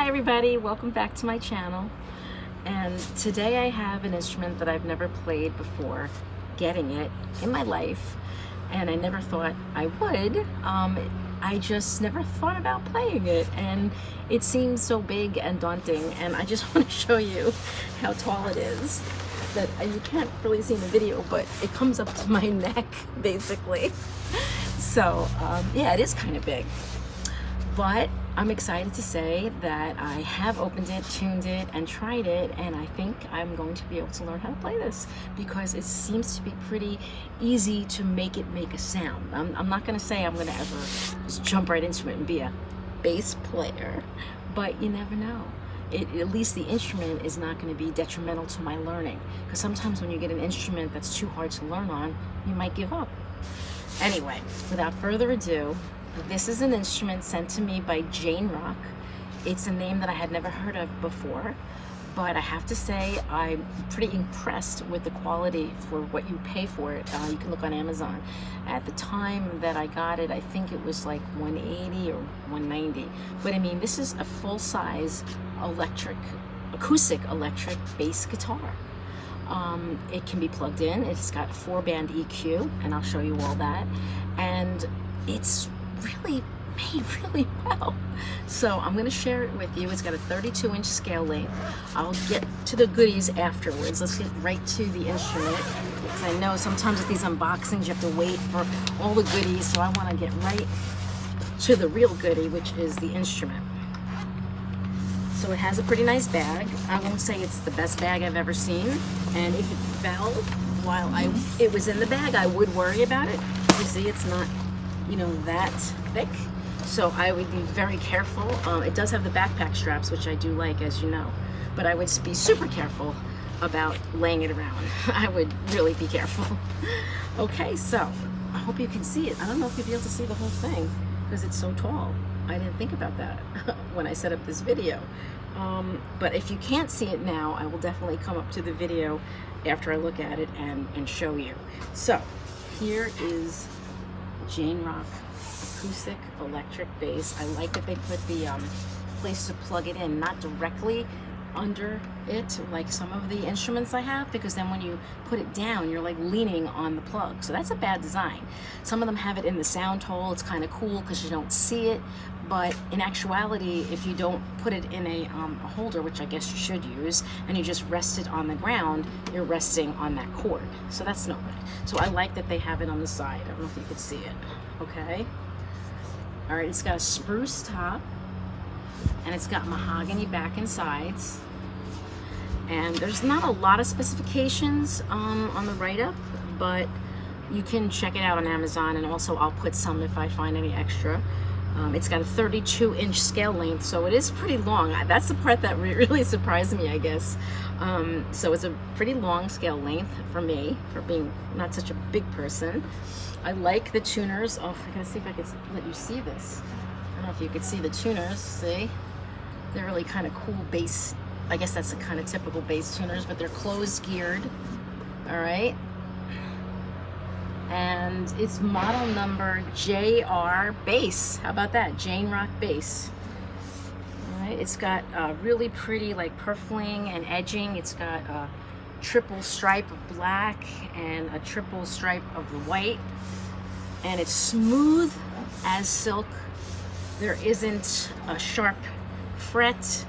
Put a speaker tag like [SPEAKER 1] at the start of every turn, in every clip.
[SPEAKER 1] Hi everybody, welcome back to my channel. And today I have an instrument that I've never played before, getting it in my life, and I never thought I would. I just never thought about playing it, and it seems so big and daunting, and I just want to show you how tall it is. That you can't really see in the video, but it comes up to my neck basically. So yeah, it is kind of big, but I'm excited to say that I have opened it, tuned it, and tried it, and I think I'm going to be able to learn how to play this because it seems to be pretty easy to make it make a sound. I'm not going to say I'm going to ever just jump right into it and be a bass player, but you never know. At least the instrument is not going to be detrimental to my learning, because sometimes when you get an instrument that's too hard to learn on, you might give up. Anyway, without further ado, this is an instrument sent to me by Janerock. It's a name that I had never heard of before, but I have to say I'm pretty impressed with the quality for what you pay for it. You can look on Amazon. At the time that I got it, I think it was like $180 or $190. But I mean, this is a full-size acoustic electric bass guitar. It can be plugged in. It's got 4-band EQ, and I'll show you all that. And it's really made really well. So I'm going to share it with you. It's got a 32-inch scale length. I'll get to the goodies afterwards. Let's get right to the instrument, because I know sometimes with these unboxings you have to wait for all the goodies, so I want to get right to the real goodie, which is the instrument. So it has a pretty nice bag. I won't say it's the best bag I've ever seen, and if it fell while it was in the bag, I would worry about it. You see, it's not, you know, that thick, so I would be very careful. It does have the backpack straps, which I do like, as you know, but I would be super careful about laying it around. I would really be careful. Okay, so I hope you can see it. I don't know if you'll be able to see the whole thing because it's so tall. I didn't think about that when I set up this video. But if you can't see it now, I will definitely come up to the video after I look at it and show you. So here is Janerock acoustic electric bass. I like that they put the place to plug it in not directly under it like some of the instruments I have, because then when you put it down you're like leaning on the plug, so that's a bad design. Some of them have it in the sound hole. It's kind of cool because you don't see it, but in actuality, if you don't put it in a holder, which I guess you should use, and you just rest it on the ground, you're resting on that cord, so that's no good. So I like that they have it on the side. I don't know if you could see it. Okay, all right, it's got a spruce top, and it's got mahogany back and sides, and there's not a lot of specifications on the write-up, but you can check it out on Amazon, and also I'll put some if I find any extra. It's got a 32-inch scale length, so it is pretty long. That's the part that really surprised me, I guess. So it's a pretty long scale length for me, for being not such a big person. I like the tuners. Oh, I gotta see if I can let you see this. I don't know if you could see the tuners. See? They're really kind of cool bass. I guess that's the kind of typical bass tuners, but they're closed geared. All right. And it's model number JR Bass. How about that? Janerock Bass. All right. It's got really pretty like purfling and edging. It's got a triple stripe of black and a triple stripe of the white. And it's smooth as silk. There isn't a sharp fret.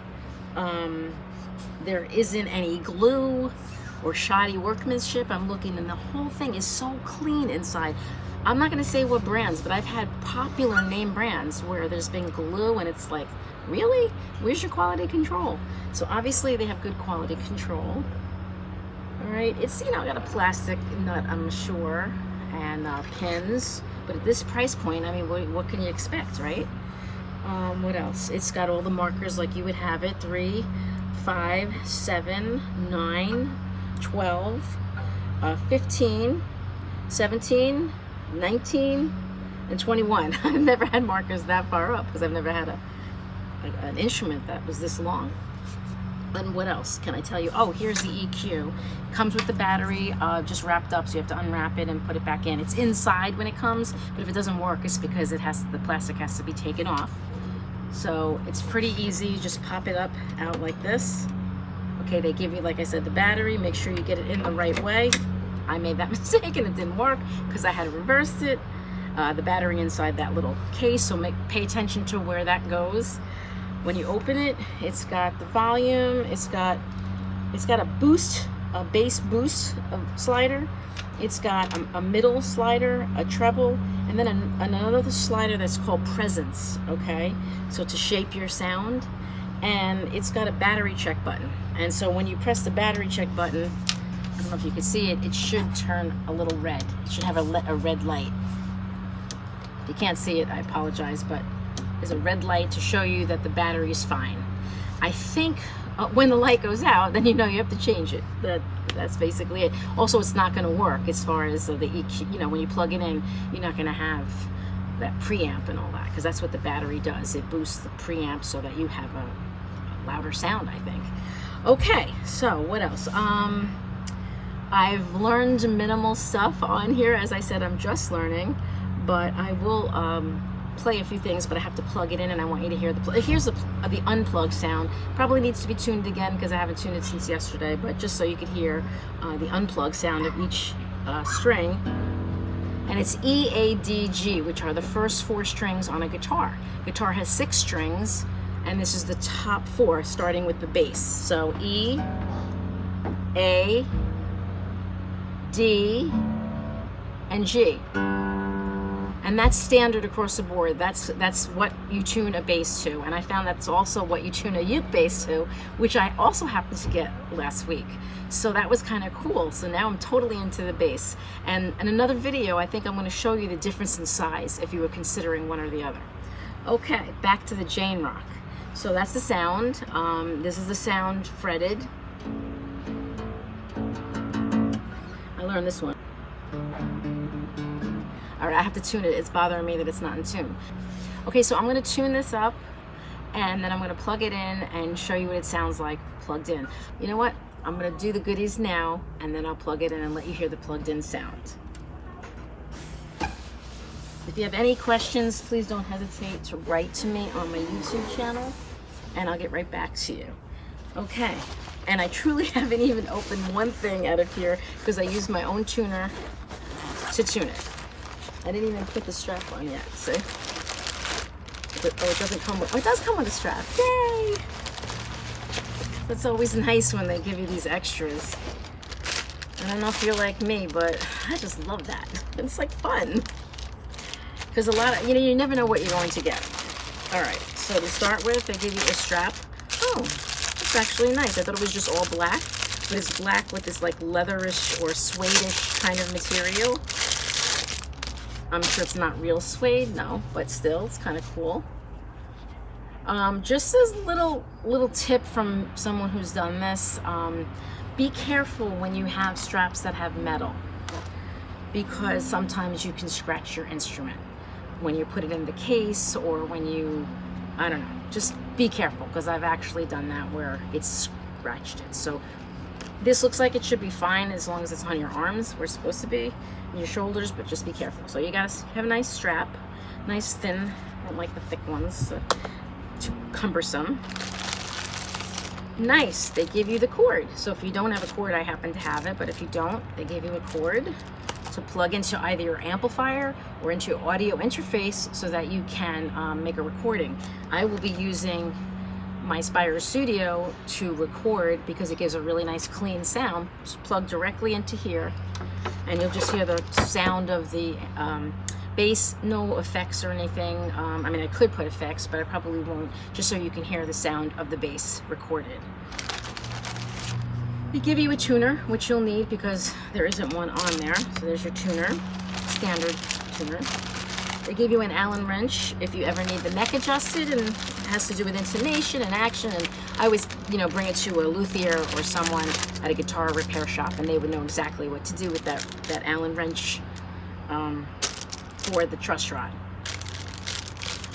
[SPEAKER 1] There isn't any glue or shoddy workmanship. I'm looking, and the whole thing is so clean inside. I'm not gonna say what brands, but I've had popular name brands where there's been glue and it's like, really? Where's your quality control? So obviously they have good quality control. All right, it's, you know, got a plastic nut, I'm sure, and pins, but at this price point, I mean, what can you expect, right? What else? It's got all the markers like you would have it: 3, 5, 7, 9, 12, 15, 17, 19, and 21. I've never had markers that far up because I've never had an instrument that was this long. And what else can I tell you? Oh, here's the EQ. Comes with the battery just wrapped up, so you have to unwrap it and put it back in. It's inside when it comes, but if it doesn't work, it's because the plastic has to be taken off. So it's pretty easy. You just pop it up out like this. Okay, they give you, like I said, the battery. Make sure you get it in the right way. I made that mistake and it didn't work because I had to reverse it. The battery inside that little case, so pay attention to where that goes. When you open it, it's got the volume, it's got a boost, a bass boost slider, it's got a middle slider, a treble, and then another slider that's called presence, okay? So to shape your sound. And it's got a battery check button. And so when you press the battery check button, I don't know if you can see it, it should turn a little red. It should have a red light. If you can't see it, I apologize, but there's a red light to show you that the battery is fine. I think when the light goes out, then you know you have to change it. That's basically it. Also, it's not going to work as far as the EQ. You know, when you plug it in, you're not going to have that preamp and all that, because that's what the battery does. It boosts the preamp so that you have a louder sound, I think. Okay, so what else? I've learned minimal stuff on here. As I said, I'm just learning. But I will play a few things, but I have to plug it in, and I want you to hear here's the unplugged sound. Probably needs to be tuned again because I haven't tuned it since yesterday, but just so you could hear the unplugged sound of each string. And it's E, A, D, G, which are the first 4 strings on a guitar. Guitar has 6 strings, and this is the top 4, starting with the bass. So E, A, D, and G. And that's standard across the board. That's what you tune a bass to. And I found that's also what you tune a uke bass to, which I also happened to get last week. So that was kind of cool. So now I'm totally into the bass. And in another video, I think I'm going to show you the difference in size if you were considering one or the other. Okay, back to the Janerock. So that's the sound. This is the sound fretted. I learned this one. All right, I have to tune it. It's bothering me that it's not in tune. Okay, so I'm going to tune this up, and then I'm going to plug it in and show you what it sounds like plugged in. You know what? I'm going to do the goodies now, and then I'll plug it in and let you hear the plugged in sound. If you have any questions, please don't hesitate to write to me on my YouTube channel, and I'll get right back to you. Okay, and I truly haven't even opened one thing out of here because I used my own tuner to tune it. I didn't even put the strap on yet, see? Oh, it doesn't come with, oh, it does come with a strap, yay! That's always nice when they give you these extras. I don't know if you're like me, but I just love that. It's like fun. Because a lot of, you never know what you're going to get. All right, so to start with, they give you a strap. Oh, that's actually nice. I thought it was just all black, but it's black with this like leatherish or suede-ish kind of material. I'm sure it's not real suede, no, but still, it's kind of cool. Just this little tip from someone who's done this, be careful when you have straps that have metal, because sometimes you can scratch your instrument when you put it in the case, or when you, I don't know, just be careful, because I've actually done that where it's scratched it. So this looks like it should be fine as long as it's on your arms, where it's supposed to be, and your shoulders, but just be careful. So you gotta have a nice strap, nice thin, I don't like the thick ones, too cumbersome. Nice, they give you the cord. So if you don't have a cord, I happen to have it, but if you don't, they give you a cord to plug into either your amplifier or into your audio interface so that you can make a recording. I will be using my Spire Studio to record because it gives a really nice clean sound. Just plug directly into here, and you'll just hear the sound of the bass, no effects or anything. I mean, I could put effects, but I probably won't, just so you can hear the sound of the bass recorded. They give you a tuner, which you'll need because there isn't one on there. So there's your tuner, standard tuner. They give you an Allen wrench if you ever need the neck adjusted, and it has to do with intonation and action. And I always, bring it to a luthier or someone at a guitar repair shop, and they would know exactly what to do with that Allen wrench for the truss rod.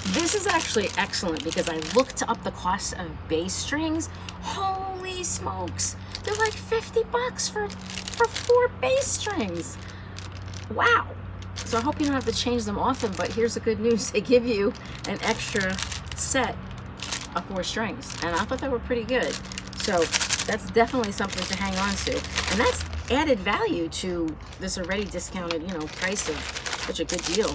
[SPEAKER 1] This is actually excellent because I looked up the cost of bass strings. Holy smokes! They're like $50 for 4 bass strings. Wow. So I hope you don't have to change them often, but here's the good news. They give you an extra set 4 strings, and I thought they were pretty good. So that's definitely something to hang on to, and that's added value to this already discounted, you know, price of such a good deal.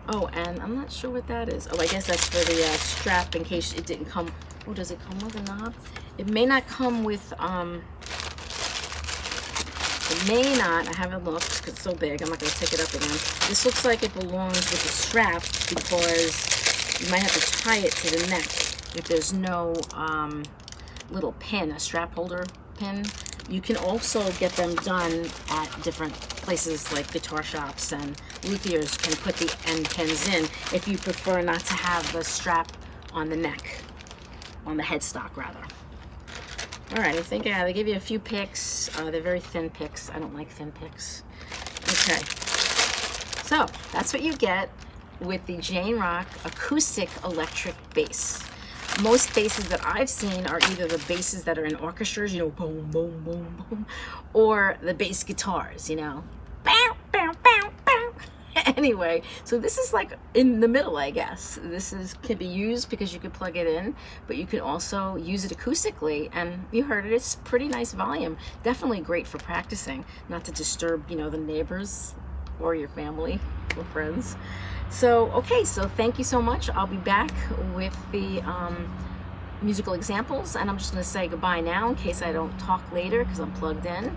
[SPEAKER 1] Oh, and I'm not sure what that is. Oh, I guess that's for the strap in case it didn't come. Oh, does it come with a knob? It may not come with, it may not, I haven't looked because it's so big, I'm not going to pick it up again. This looks like it belongs with the strap because you might have to tie it to the neck if there's no little pin, a strap holder pin. You can also get them done at different places like guitar shops, and luthiers can put the end pins in if you prefer not to have the strap on the neck, on the headstock rather. All right, I think they give you a few picks. They're very thin picks. I don't like thin picks. Okay, so that's what you get with the Janerock acoustic electric bass. Most basses that I've seen are either the basses that are in orchestras, you know, boom, boom, boom, boom, or the bass guitars, you know, bow, bow, bow, bow. Anyway, so this is like in the middle, I guess. This can be used because you can plug it in, but you can also use it acoustically, and you heard it, it's pretty nice volume. Definitely great for practicing, not to disturb, you know, the neighbors or your family or friends. So, okay, so thank you so much. I'll be back with the musical examples, and I'm just going to say goodbye now in case I don't talk later because I'm plugged in.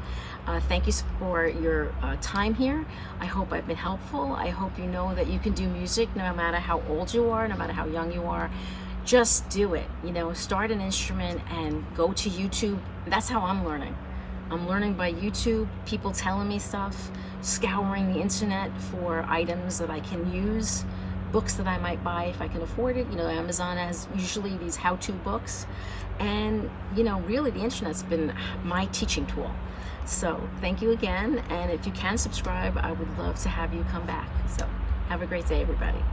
[SPEAKER 1] Thank you for your time here. I hope I've been helpful. I hope you know that you can do music no matter how old you are, no matter how young you are. Just do it. You know, start an instrument and go to YouTube. That's how I'm learning. I'm learning by YouTube, people telling me stuff, scouring the internet for items that I can use, books that I might buy if I can afford it. You know, Amazon has usually these how-to books. And, you know, really the internet's been my teaching tool. So thank you again. And if you can subscribe, I would love to have you come back. So have a great day, everybody.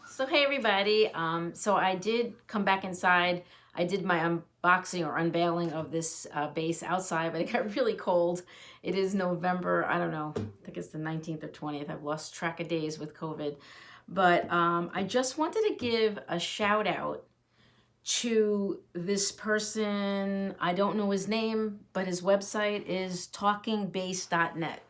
[SPEAKER 1] So hey everybody, so I did come back inside. I did my unboxing or unveiling of this bass outside, but it got really cold. It is November, I don't know, I think it's the 19th or 20th. I've lost track of days with COVID. But I just wanted to give a shout out to this person. I don't know his name, but his website is talkingbass.net.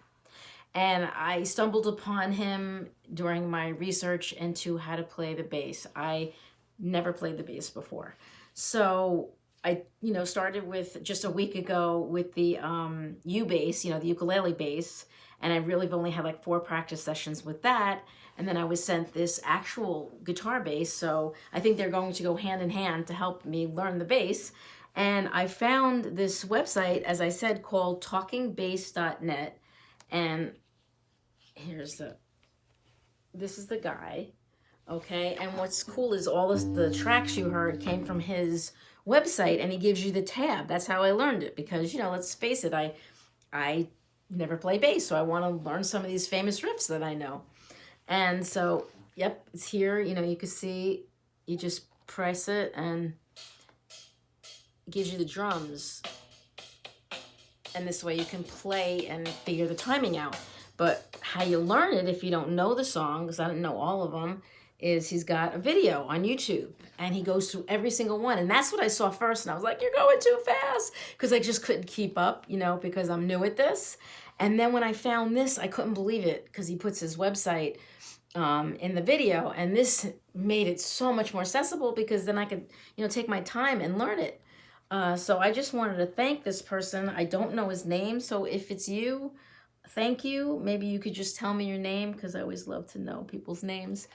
[SPEAKER 1] And I stumbled upon him during my research into how to play the bass. I never played the bass before. So I, you know, started with just a week ago with the U-bass, you know, the ukulele bass. And I really have only had like 4 practice sessions with that. And then I was sent this actual guitar bass. So I think they're going to go hand in hand to help me learn the bass. And I found this website, as I said, called talkingbass.net. And this is the guy, okay? And what's cool is all the tracks you heard came from his website, and he gives you the tab. That's how I learned it, because, you know, let's face it, I never play bass, so I want to learn some of these famous riffs that I know. And so, yep, it's here. You know, you can see, you just press it, and it gives you the drums. and this way you can play and figure the timing out. But how you learn it if you don't know the songs, I don't know all of them, is he's got a video on YouTube and he goes through every single one. And that's what I saw first. And I was like, you're going too fast, because I just couldn't keep up, you know, because I'm new at this. And then when I found this, I couldn't believe it, because he puts his website in the video, and this made it so much more accessible, because then I could, you know, take my time and learn it. So I just wanted to thank this person. I don't know his name, so if it's you, thank you. Maybe you could just tell me your name, because I always love to know people's names.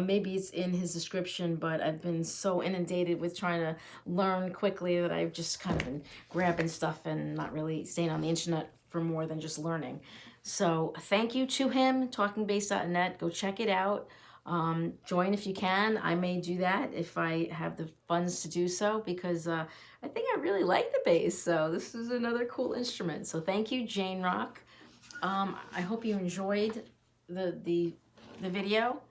[SPEAKER 1] Maybe it's in his description, but I've been so inundated with trying to learn quickly that I've just kind of been grabbing stuff and not really staying on the internet for more than just learning. So thank you to him, talkingbass.net. Go check it out. Join if you can. I may do that if I have the funds to do so, because I think I really like the bass. So this is another cool instrument. So thank you, Janerock. I hope you enjoyed the video,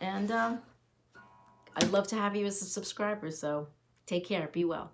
[SPEAKER 1] and I'd love to have you as a subscriber. So take care. Be well.